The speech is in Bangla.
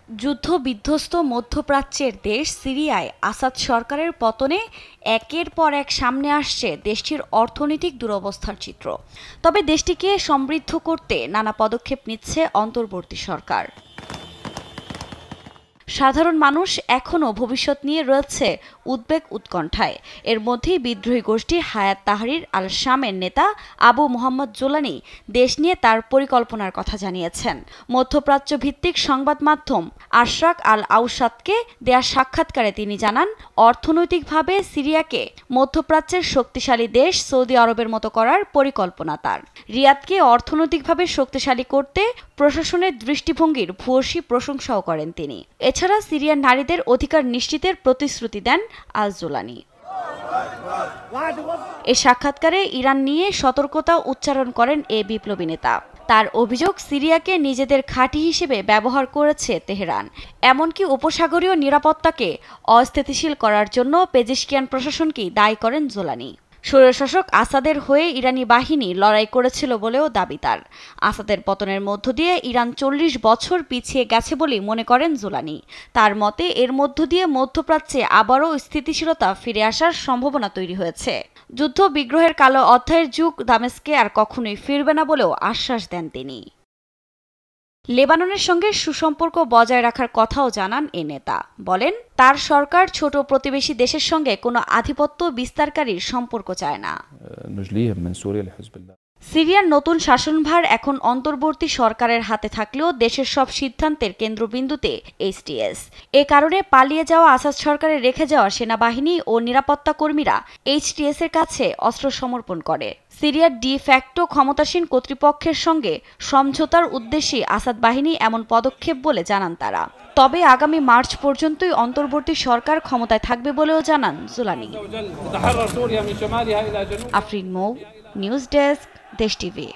যুদ্ধ বিধ্বস্ত মধ্যপ্রাচ্যের দেশ সিরিয়ায় আসাদ সরকারের পতনে একের পর এক সামনে আসছে দেশটির অর্থনৈতিক দুরবস্থার চিত্র। তবে দেশটিকে সমৃদ্ধ করতে নানা পদক্ষেপ নিচ্ছে অন্তর্বর্তী সরকার। সাধারণ মানুষ এখনও ভবিষ্যৎ নিয়ে রয়েছে উদ্বেগ উৎকণ্ঠায়। এর মধ্যেই বিদ্রোহী গোষ্ঠী হায়াত তাহরির আল শামের নেতা আবু মোহাম্মদ জোলানি দেশ নিয়ে তার পরিকল্পনার কথা জানিয়েছেন। মধ্যপ্রাচ্য ভিত্তিক সংবাদ মাধ্যম আশরাক আল আউসাদকে দেয়া সাক্ষাৎকারে তিনি জানান, অর্থনৈতিকভাবে সিরিয়াকে মধ্যপ্রাচ্যের শক্তিশালী দেশ সৌদি আরবের মতো করার পরিকল্পনা তার। রিয়াদকে অর্থনৈতিকভাবে শক্তিশালী করতে প্রশাসনের দৃষ্টিভঙ্গির ভূয়সী প্রশংসাও করেন তিনি। এছাড়া সিরিয়ার নারীদের অধিকার নিশ্চিতের প্রতিশ্রুতি দেন আল জোলানি। এ সাক্ষাৎকারে ইরান নিয়ে সতর্কতা উচ্চারণ করেন এ বিপ্লবী নেতা। তার অভিযোগ, সিরিয়াকে নিজেদের ঘাঁটি হিসেবে ব্যবহার করেছে তেহরান। এমনকি উপসাগরীয় নিরাপত্তাকে অস্থিতিশীল করার জন্য পেজিশকিয়ান প্রশাসনকেই দায়ী করেন জোলানি। স্বৈরশাসক আসাদের হয়ে ইরানি বাহিনী লড়াই করেছিল বলেও দাবি তার। আসাদের পতনের মধ্য দিয়ে ইরান 40 বছর পিছিয়ে গেছে বলেই মনে করেন জোলানি। তার মতে এর মধ্য দিয়ে মধ্যপ্রাচ্যে আবারও স্থিতিশীলতা ফিরে আসার সম্ভাবনা তৈরি হয়েছে। যুদ্ধ বিগ্রহের কালো অধ্যায়ের যুগ দামেস্কে আর কখনোই ফিরবে না বলেও আশ্বাস দেন তিনি। লেবাননের সঙ্গে সুসম্পর্ক বজায় রাখার কথাও জানান এ নেতা। বলেন, তার সরকার ছোট প্রতিবেশী দেশের সঙ্গে কোনো আধিপত্য বিস্তারকারীর সম্পর্ক চায় না। সিরিয়ার নতুন শাসনভার এখন অন্তর্বর্তী সরকারের হাতে থাকলেও দেশের সব সিদ্ধান্তের কেন্দ্রবিন্দুতে এইচটিএস। এ কারণে পালিয়ে যাওয়া আসাদ সরকারের রেখে যাওয়া সেনাবাহিনী ও নিরাপত্তা কর্মীরা এইচটিএস এর কাছে অস্ত্র সমর্পণ করে। সিরিয়ার ডি ফ্যাক্টো ক্ষমতাসীন কর্তৃপক্ষের সঙ্গে সমঝোতার উদ্দেশ্যে আসাদ বাহিনী এমন পদক্ষেপ বলে জানান তারা। তবে আগামী মার্চ পর্যন্তই অন্তর্বর্তী সরকার ক্ষমতায় থাকবে বলেও জানান জোলানি। আফরিন মৌ, নিউজ ডেস্ক, দেশ টিভি।